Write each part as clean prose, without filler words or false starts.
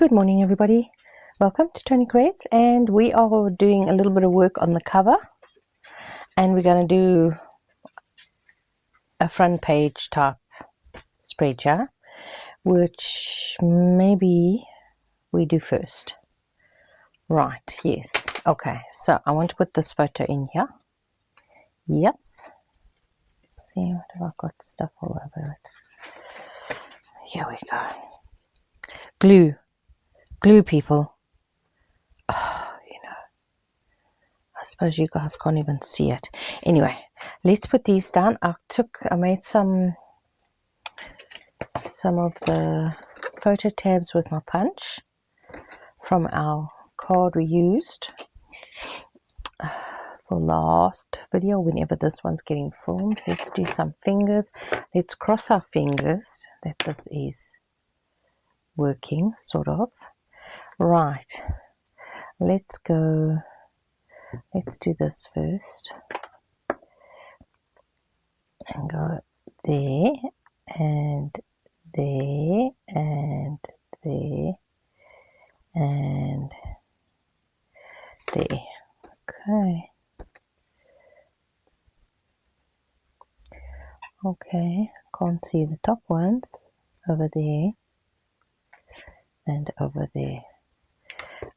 Good morning, everybody. Welcome to ToniCreates, and we are doing a little bit of work on the cover, and we're going to do a front page type spread, yeah, which maybe we do first. Right, yes. Okay, so I want to put this photo in here. Yes. See, what have I got stuff all over it? Here we go. Glue. Glue, people. Oh, I suppose you guys can't even see it. Anyway, let's put these down. I made some of the photo tabs with my punch from our card we used for last video, whenever this one's getting filmed. Let's do some fingers. Let's cross our fingers that this is working, sort of. Right, let's do this first and go there and there and there and there. Okay, can't see the top ones. Over there and over there.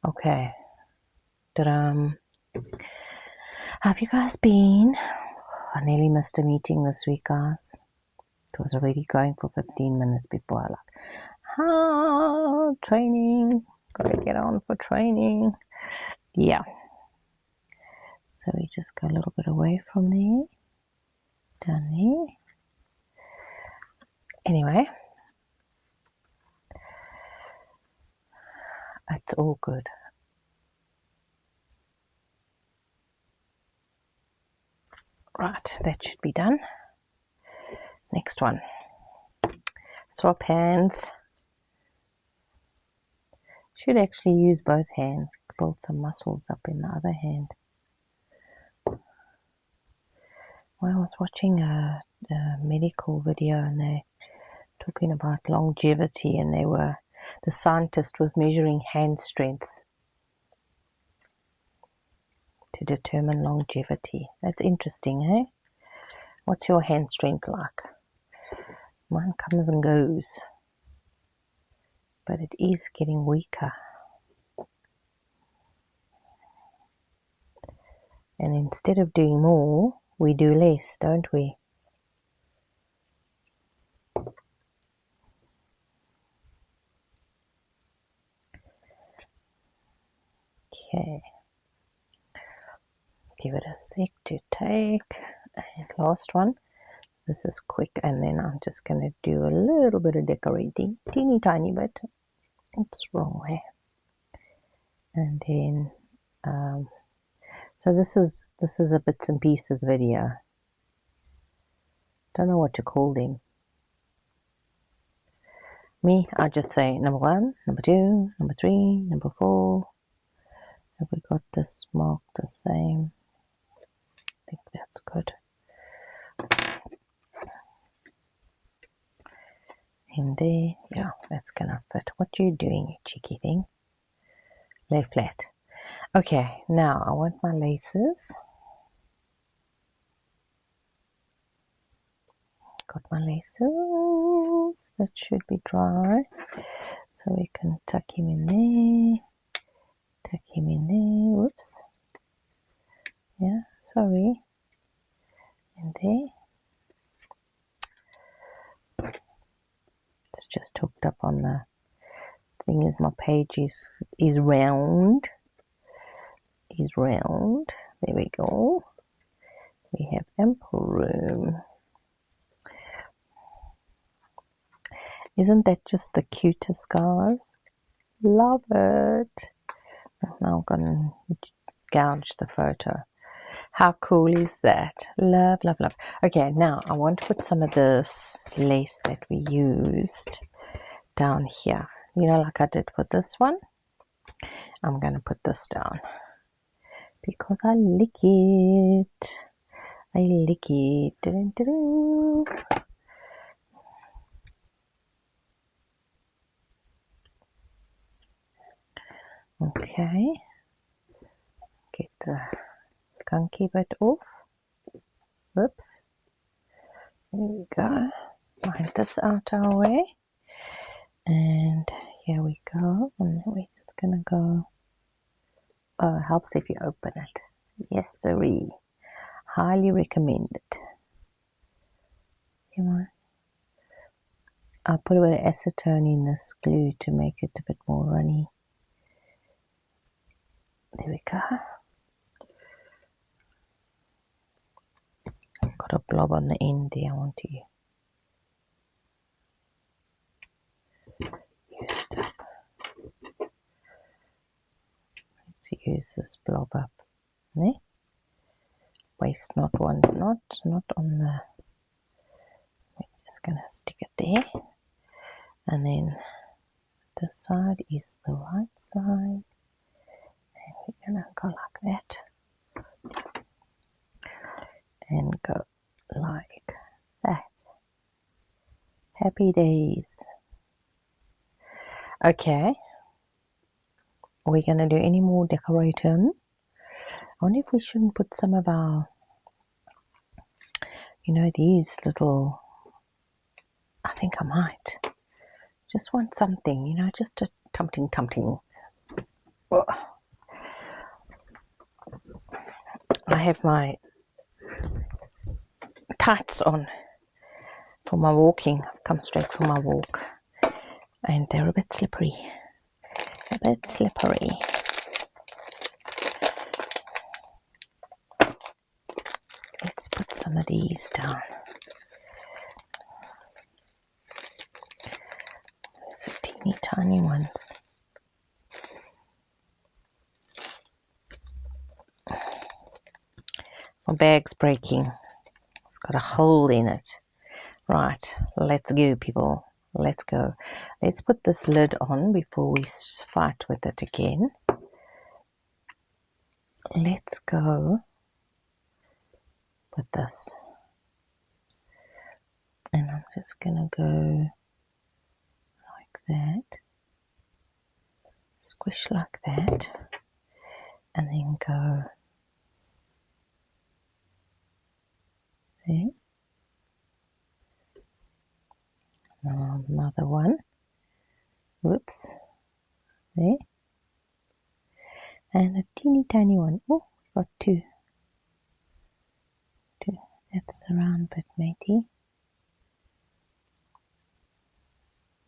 Okay. How have you guys been? I nearly missed a meeting this week, guys. It was already going for 15 minutes before I training. Gotta get on for training. Yeah. So we just go a little bit away from there. Down there. Anyway. It's all good. Right, that should be done. Next one. Swap hands. Should actually use both hands. Build some muscles up in the other hand. Well, I was watching a medical video and they're talking about longevity, and the scientist was measuring hand strength to determine longevity. That's interesting, eh? What's your hand strength like? Mine comes and goes, but it is getting weaker. And instead of doing more, we do less, don't we? Okay. Give it a sec to take. And last one. This is quick, and then I'm just going to do a little bit of decorating. Teeny tiny bit. Oops, wrong way. And then, so this is a bits and pieces video. Don't know what to call them. Me, I just say number 1, number 2, number 3, number 4. Have we got this marked the same? I think that's good. In there, yeah, that's gonna fit. What are you doing, you cheeky thing? Lay flat. Okay, now I want my laces. Got my laces. That should be dry. So we can tuck him in there. Tuck him in there. Whoops. Yeah, sorry. In there. It's just hooked up on the thing. Is my page is round. Is round. There we go. We have ample room. Isn't that just the cutest, guys? Love it. Now I'm going to gouge the photo. How cool is that? Love, love, love. Okay, now I want to put some of this lace that we used down here. You know, like I did for this one. I'm going to put this down because I like it. I like it. Dun, dun, dun. Okay, get the gunky bit off. Whoops. There we go. Line this out our way. And here we go. And then we're just going to go. Oh, it helps if you open it. Yes, sirree. Highly recommend it. Come on. I'll put a bit of acetone in this glue to make it a bit more runny. There we go. I've got a blob on the end there. I want to use it up. Let's use this blob up. There. Waste not one, not on the. We're just gonna stick it there, and then this side is the right side, and we're gonna go like that, and go like that. Happy days. Okay, are we gonna do any more decorating? I wonder if we shouldn't put some of our, these little, I think I might. Just want something, just a tumting. Oh. I have my tights on for my walking. I've come straight from my walk. And they're a bit slippery. Let's put some of these down. These are teeny tiny ones. My bag's breaking. It's got a hole in it. Right, let's go, people. Let's go. Let's put this lid on before we fight with it again. Let's go with this. And I'm just going to go like that. Squish like that. And then go there. Another one. Whoops. There. And a teeny tiny one. Oh, we've got two. That's the round bit, matey.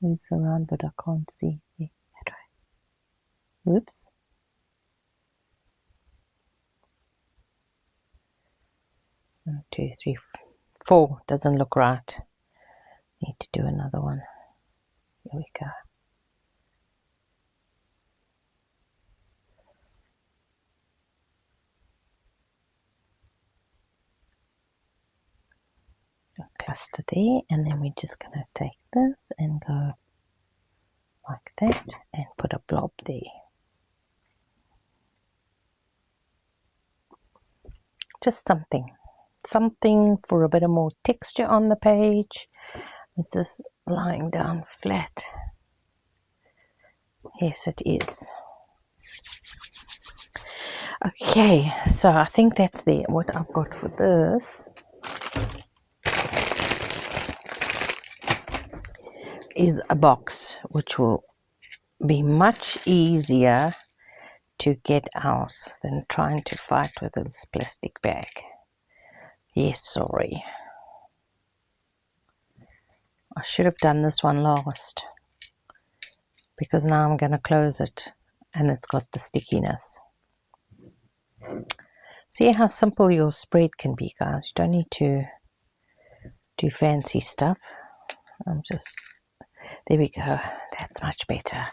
Where's the round bit? I can't see. There. That right. Whoops. One, two, three, four. Doesn't look right. Need to do another one. Here we go. A cluster there, and then we're just going to take this and go like that and put a blob there. Just something for a bit of more texture on the page. Is this lying down flat? Yes, it is. Okay, so I think that's there. What I've got for this is a box, which will be much easier to get out than trying to fight with this plastic bag. Yes, sorry. I should have done this one last, because now I'm going to close it and it's got the stickiness. See how simple your spread can be, guys. You don't need to do fancy stuff. There we go. That's much better.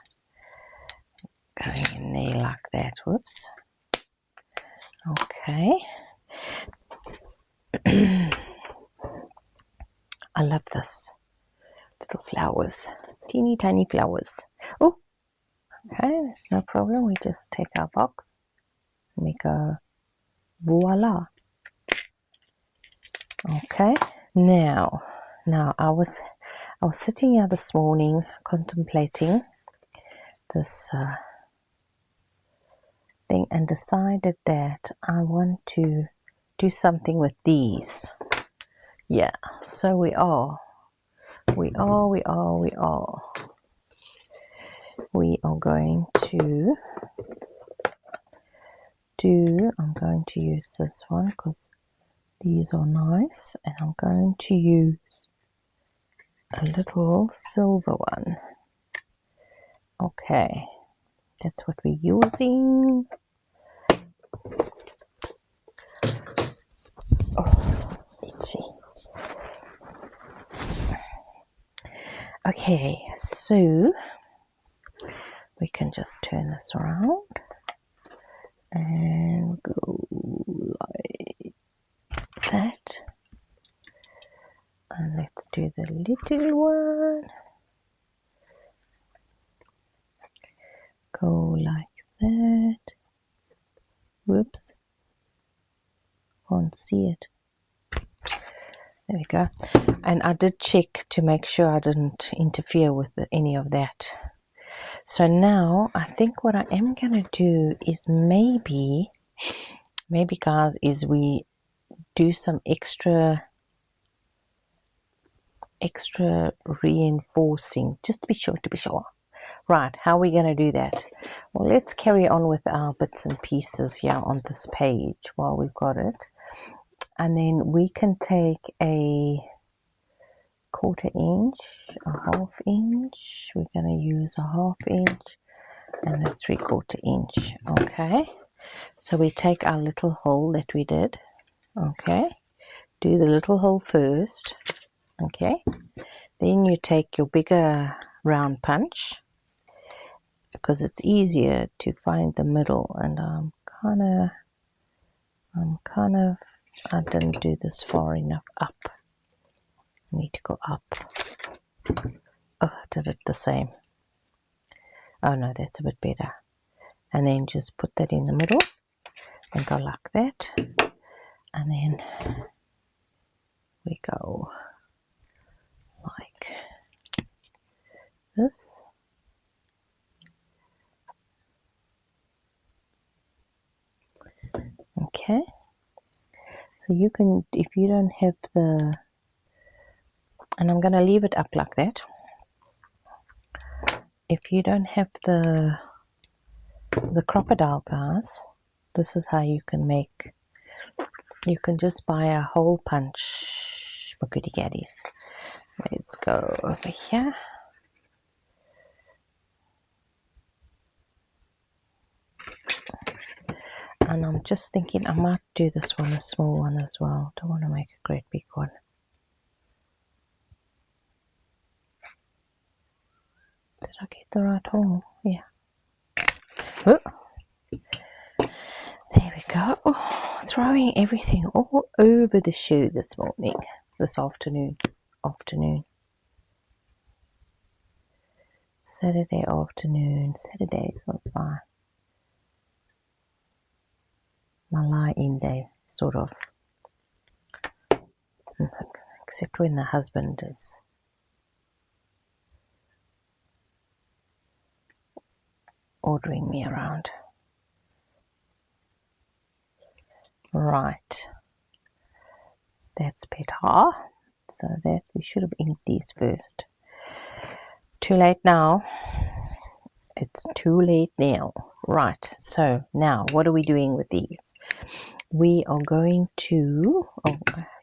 Going in there like that. Whoops. Okay. I love this. Little flowers. Teeny tiny flowers. Oh, okay, that's no problem. We just take our box and we go voila. Okay, now I was sitting here this morning contemplating this something and decided that I want to do something with these. Yeah, so we are going to I'm going to use this one because these are nice, and I'm going to use a little silver one. Okay, that's what we're using. Oh, itchy. Okay, so we can just turn this around and go like that. And let's do the little one. Go like that. Whoops. Can't see it. There we go. And I did check to make sure I didn't interfere with any of that. So now I think what I am going to do is maybe guys, is we do some extra reinforcing, just to be sure. Right, how are we going to do that? Well, let's carry on with our bits and pieces here on this page while we've got it. And then we can take a 1/4 inch, a 1/2 inch. We're going to use a 1/2 inch and a 3/4 inch. Okay, so we take our little hole that we did. Okay, do the little hole first. Okay, then you take your bigger round punch, because it's easier to find the middle. And I didn't do this far enough up. I need to go up. Oh, I did it the same. Oh no, that's a bit better. And then just put that in the middle and go like that. And then we go like this. Okay. So you can, if you don't have the, and I'm going to leave it up like that. If you don't have the crocodile, guys, this is how you can make. You can just buy a hole punch for goody gaddies. Let's go over here. And I'm just thinking I might do this one, a small one as well. Don't want to make a great big one. Did I get the right hole? Yeah. Oh. There we go. Oh, throwing everything all over the shoe this afternoon. Saturday afternoon. Saturdays, that's fine. My lie-in day, sort of. Except when the husband is ordering me around. Right. That's better. So that we should have inked these first. Too late now. It's too late now. Right. So now what are we doing with these? We are going to,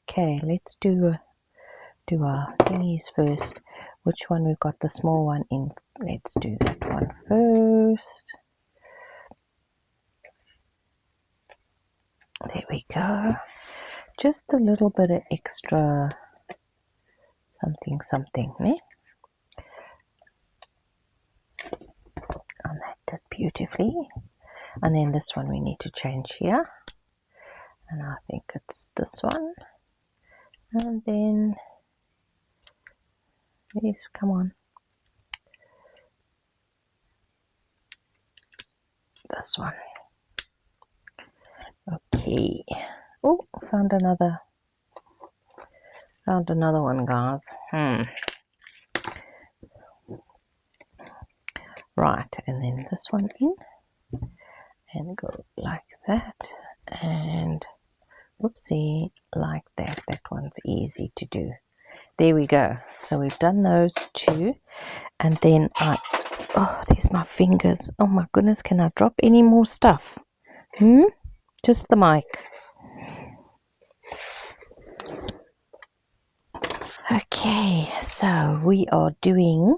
okay, let's do our thingies first. Which one we've got the small one in? Let's do that one first. There we go. Just a little bit of extra something, eh? And that did beautifully. And then this one we need to change here. And I think it's this one. And then, yes, come on. This one. Okay. Oh, found another one, guys. Right, and then this one in, and go that, and whoopsie, like that. That one's easy to do. There we go. So we've done those two, and then there's my fingers. Oh my goodness, can I drop any more stuff? Just the mic. Okay, so we are doing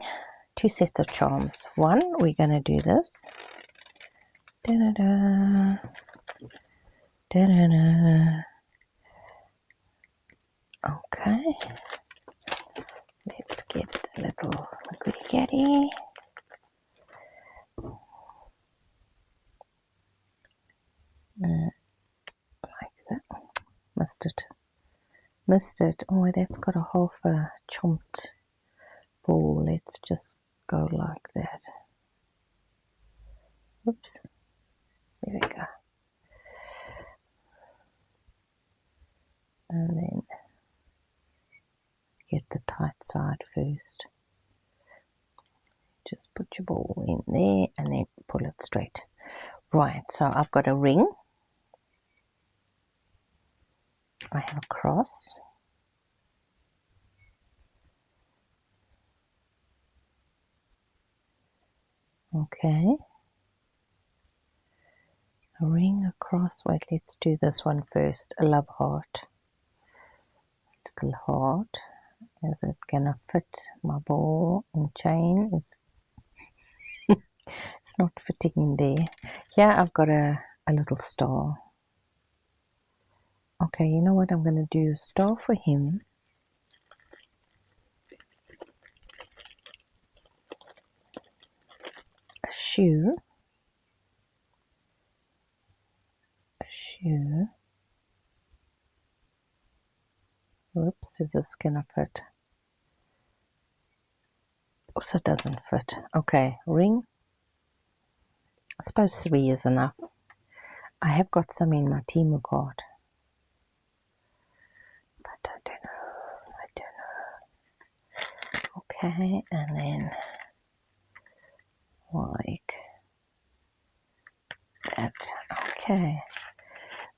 2 sets of charms. One, we're going to do this. Da-da-da. Da-da-da. Okay. Let's get the little goody gaddy. Like that. Missed it. Oh, that's got a half a chomped ball. Let's just go like that. Oops. There we go. And then get the tight side first. Just put your ball in there and then pull it straight. Right, so I've got a ring. I have a cross. Okay. A ring, a cross. Wait, let's do this one first. A love heart. Little heart. Is it gonna fit my ball and chain? It's not fitting in there. Yeah, I've got a little star. Okay, you know what I'm gonna do? A star for him. A shoe. A shoe. Whoops, is this gonna fit? Also doesn't fit. Okay, ring. I suppose 3 is enough. I have got some in my Temu card. But I don't know. Okay, and then like that. Okay.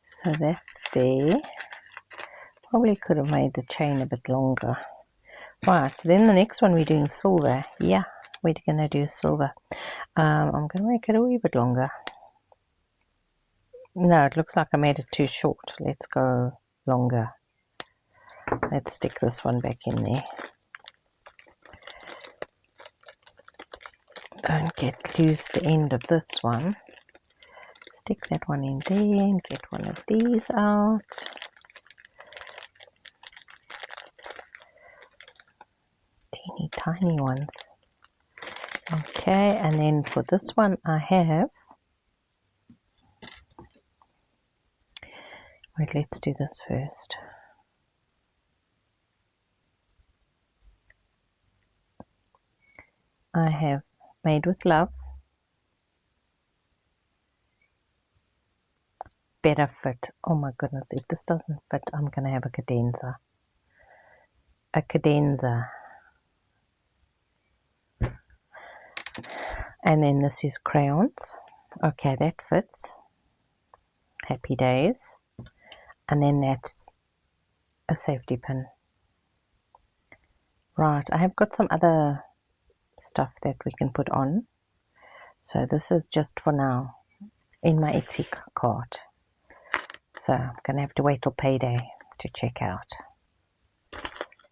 So that's there. Probably could have made the chain a bit longer. Right, so then the next one we're doing silver. Yeah, we're going to do silver. I'm going to make it a wee bit longer. No, it looks like I made it too short. Let's go longer. Let's stick this one back in there. Don't lose the end of this one. Stick that one in there and get one of these out. Teeny tiny ones. Okay, and then for this one I have, wait, let's do this first. I have Made with Love, better fit. Oh my goodness, if this doesn't fit, I'm going to have a cadenza. A cadenza. And then this is crayons. Okay, that fits. Happy Days. And then that's a safety pin. Right, I have got some other stuff that we can put on. So this is just for now in my Etsy cart. So I'm going to have to wait till payday to check out.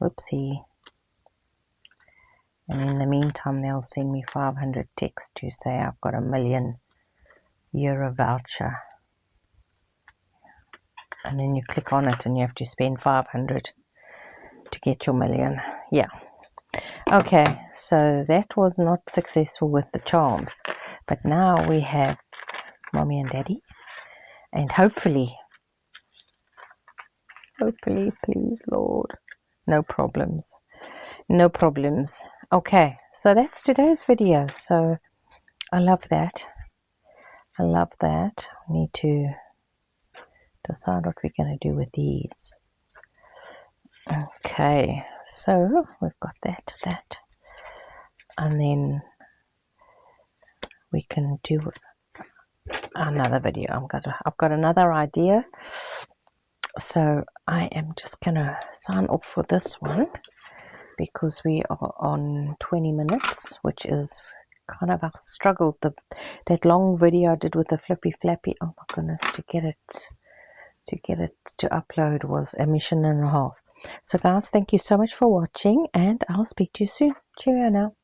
Whoopsie. And in the meantime, they'll send me 500 texts to say I've got €1 million voucher. And then you click on it and you have to spend 500 to get your million. Yeah. Okay, so that was not successful with the charms. But now we have Mommy and Daddy. And hopefully, please, Lord, no problems. No problems. Okay, so that's today's video. So I love that. I love that. We need to decide what we're going to do with these. Okay, so we've got that. And then we can do another video. I've got another idea. So I am just gonna sign off for this one because we are on 20 minutes, which is kind of, I struggled. That long video I did with the flippy flappy, oh my goodness, to get it to upload was a mission and a half. So guys, thank you so much for watching, and I'll speak to you soon. Cheerio now.